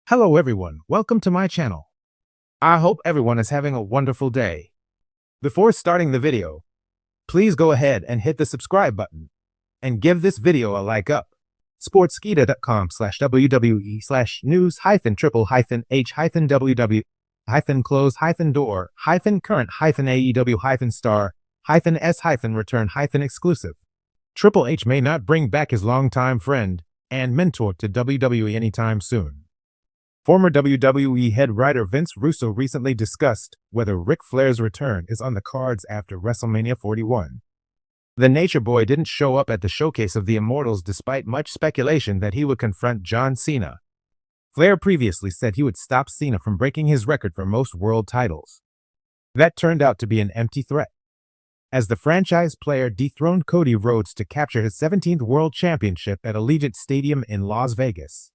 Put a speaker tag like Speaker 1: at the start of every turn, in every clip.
Speaker 1: Hello everyone, welcome to my channel. I hope everyone is having a wonderful day. Before starting the video, please go ahead and hit the subscribe button and give this video a like up. Sportskeeda.com/www/news-triple-hike-triple-door-close-door-star-s-return-exclusive. Triple H may not bring back his longtime friend and mentor to WWE anytime soon. Former WWE head writer Vince Russo recently discussed whether Ric Flair's return is on the cards after WrestleMania 41. The Nature Boy didn't show up at the showcase of the Immortals despite much speculation that he would confront John Cena. Flair previously said he would stop Cena from breaking his record for most world titles. That turned out to be an empty threat, as the franchise player dethroned Cody Rhodes to capture his 17th World Championship at Allegiant Stadium in Las Vegas.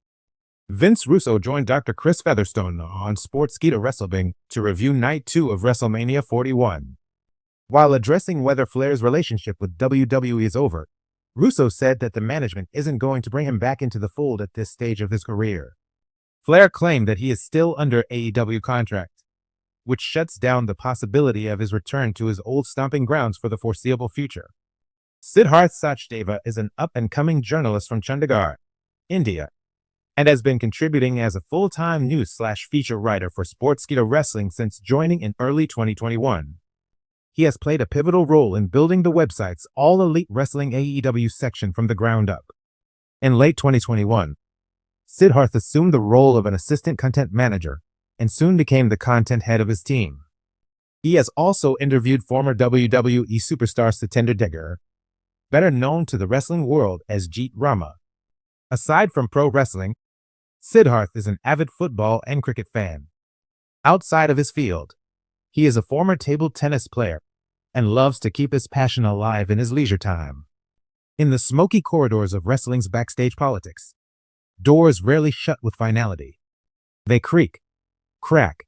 Speaker 1: Vince Russo joined Dr. Chris Featherstone on Sportskeeda Wrestling to review Night 2 of WrestleMania 41. While addressing whether Flair's relationship with WWE is over, Russo said that the management isn't going to bring him back into the fold at this stage of his career. Flair claimed that he is still under AEW contract, which shuts down the possibility of his return to his old stomping grounds for the foreseeable future. Siddharth Sachdeva is an up-and-coming journalist from Chandigarh, India, and has been contributing as a full-time news/feature writer for Sportskeeda Wrestling since joining in early 2021. He has played a pivotal role in building the website's All Elite Wrestling AEW section from the ground up. In late 2021, Siddharth assumed the role of an assistant content manager and soon became the content head of his team. He has also interviewed former WWE superstar Satinder Degger, better known to the wrestling world as Jeet Rama. Aside from pro wrestling, Siddharth is an avid football and cricket fan. Outside of his field, he is a former table tennis player and loves to keep his passion alive in his leisure time. In the smoky corridors of wrestling's backstage politics, doors rarely shut with finality. They creak, crack,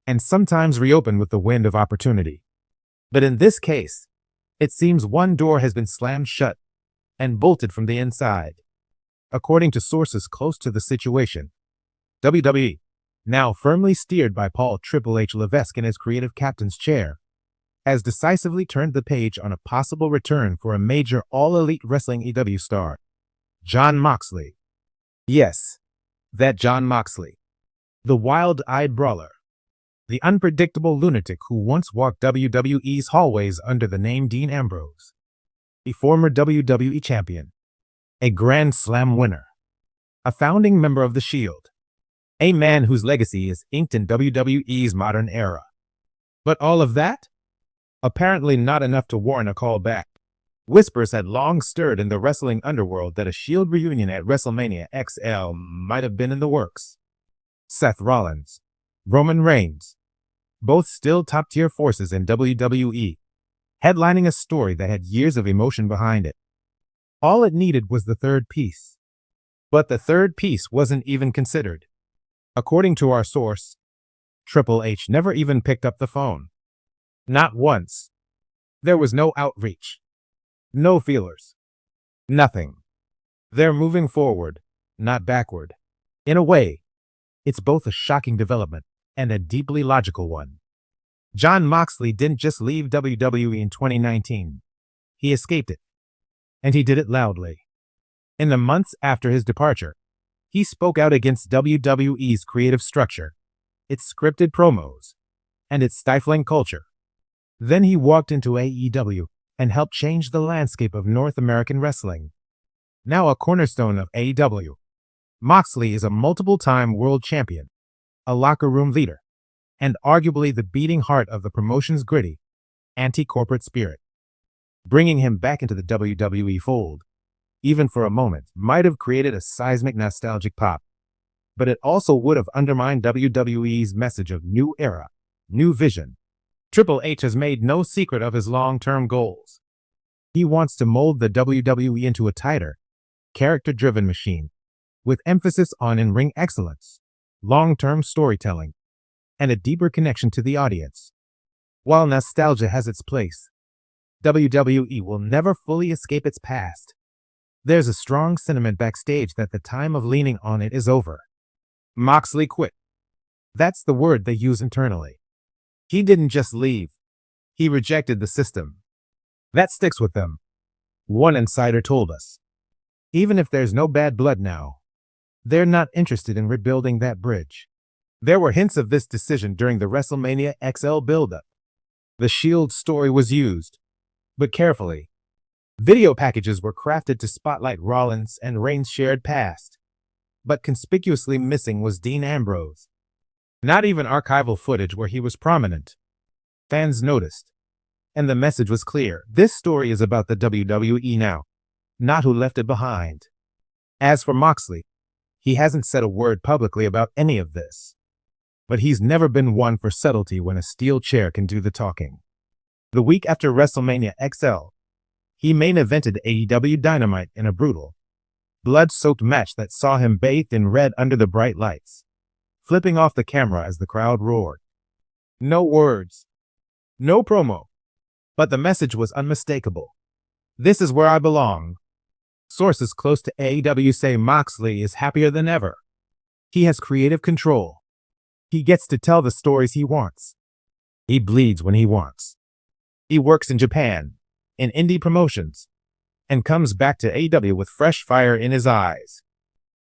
Speaker 1: and sometimes reopen with the wind of opportunity. But in this case, it seems one door has been slammed shut and bolted from the inside. According to sources close to the situation, WWE, now firmly steered by Paul Triple H Levesque in his creative captain's chair, has decisively turned the page on a possible return for a major all-elite wrestling AEW star, Jon Moxley. Yes, that Jon Moxley, the wild-eyed brawler, the unpredictable lunatic who once walked WWE's hallways under the name Dean Ambrose, a former WWE champion, a Grand Slam winner, a founding member of The Shield, a man whose legacy is inked in WWE's modern era. But all of that? Apparently not enough to warrant a call back. Whispers had long stirred in the wrestling underworld that a Shield reunion at WrestleMania XL might have been in the works. Seth Rollins, Roman Reigns, both still top-tier forces in WWE, headlining a story that had years of emotion behind it. All it needed was the third piece. But the third piece wasn't even considered. According to our source, Triple H never even picked up the phone. Not once. There was no outreach. No feelers. Nothing. They're moving forward, not backward. In a way, it's both a shocking development and a deeply logical one. Jon Moxley didn't just leave WWE in 2019. He escaped it. And he did it loudly. In the months after his departure, he spoke out against WWE's creative structure, its scripted promos, and its stifling culture. Then he walked into AEW and helped change the landscape of North American wrestling. Now a cornerstone of AEW, Moxley is a multiple-time world champion, a locker room leader, and arguably the beating heart of the promotion's gritty, anti-corporate spirit. Bringing him back into the WWE fold, even for a moment, might have created a seismic nostalgic pop. But it also would have undermined WWE's message of new era, new vision. Triple H has made no secret of his long-term goals. He wants to mold the WWE into a tighter, character-driven machine, with emphasis on in-ring excellence, long-term storytelling, and a deeper connection to the audience. While nostalgia has its place, WWE will never fully escape its past. There's a strong sentiment backstage that the time of leaning on it is over. Moxley quit. That's the word they use internally. He didn't just leave. He rejected the system. That sticks with them. One insider told us. Even if there's no bad blood now, they're not interested in rebuilding that bridge. There were hints of this decision during the WrestleMania XL buildup. The Shield story was used, but carefully. Video packages were crafted to spotlight Rollins and Reigns' shared past. But conspicuously missing was Dean Ambrose. Not even archival footage where he was prominent. Fans noticed. And the message was clear. This story is about the WWE now, not who left it behind. As for Moxley, he hasn't said a word publicly about any of this. But he's never been one for subtlety when a steel chair can do the talking. The week after WrestleMania XL, he main evented AEW Dynamite in a brutal, blood-soaked match that saw him bathed in red under the bright lights, flipping off the camera as the crowd roared. No words. No promo. But the message was unmistakable. This is where I belong. Sources close to AEW say Moxley is happier than ever. He has creative control. He gets to tell the stories he wants. He bleeds when he wants. He works in Japan, in indie promotions, and comes back to AEW with fresh fire in his eyes.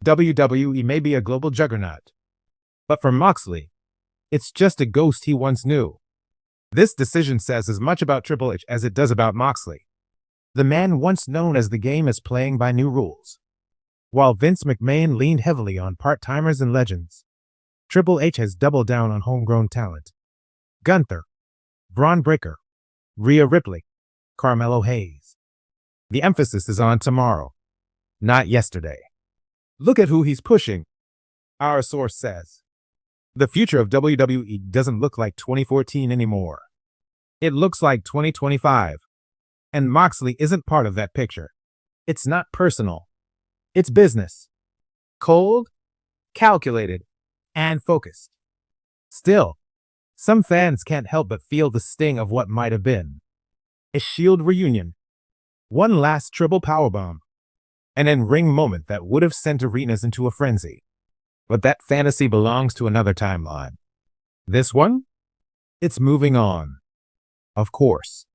Speaker 1: WWE may be a global juggernaut, but for Moxley, it's just a ghost he once knew. This decision says as much about Triple H as it does about Moxley. The man once known as the game is playing by new rules. While Vince McMahon leaned heavily on part-timers and legends, Triple H has doubled down on homegrown talent. Gunther, Braun Breaker, Rhea Ripley, Carmelo Hayes. The emphasis is on tomorrow, not yesterday. Look at who he's pushing, our source says. The future of WWE doesn't look like 2014 anymore. It looks like 2025. And Moxley isn't part of that picture. It's not personal. It's business. Cold, calculated, and focused. Still, some fans can't help but feel the sting of what might have been. A Shield reunion. One last triple powerbomb. An in-ring moment that would have sent arenas into a frenzy. But that fantasy belongs to another timeline. This one? It's moving on. Of course.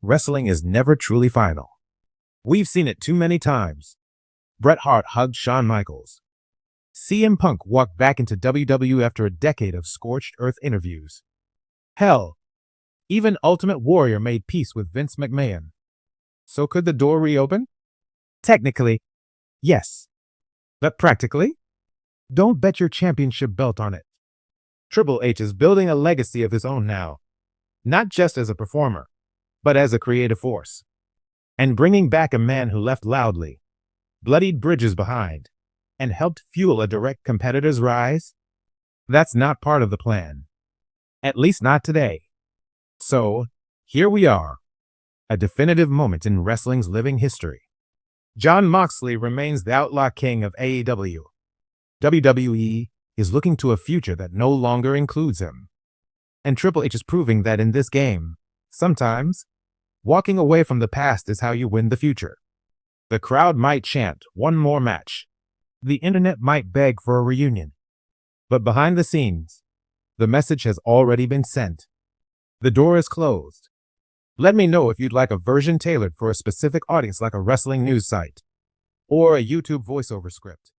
Speaker 1: Wrestling is never truly final. We've seen it too many times. Bret Hart hugged Shawn Michaels. CM Punk walked back into WWE after a decade of scorched earth interviews. Hell, even Ultimate Warrior made peace with Vince McMahon. So could the door reopen? Technically, yes. But practically? Don't bet your championship belt on it. Triple H is building a legacy of his own now, not just as a performer, but as a creative force. And bringing back a man who left loudly, bloodied bridges behind, and helped fuel a direct competitor's rise? That's not part of the plan. At least not today. So, here we are. A definitive moment in wrestling's living history. Jon Moxley remains the Outlaw King of AEW. WWE is looking to a future that no longer includes him. And Triple H is proving that in this game, sometimes, walking away from the past is how you win the future. The crowd might chant one more match. The internet might beg for a reunion. But behind the scenes, the message has already been sent. The door is closed. Let me know if you'd like a version tailored for a specific audience like a wrestling news site or a YouTube voiceover script.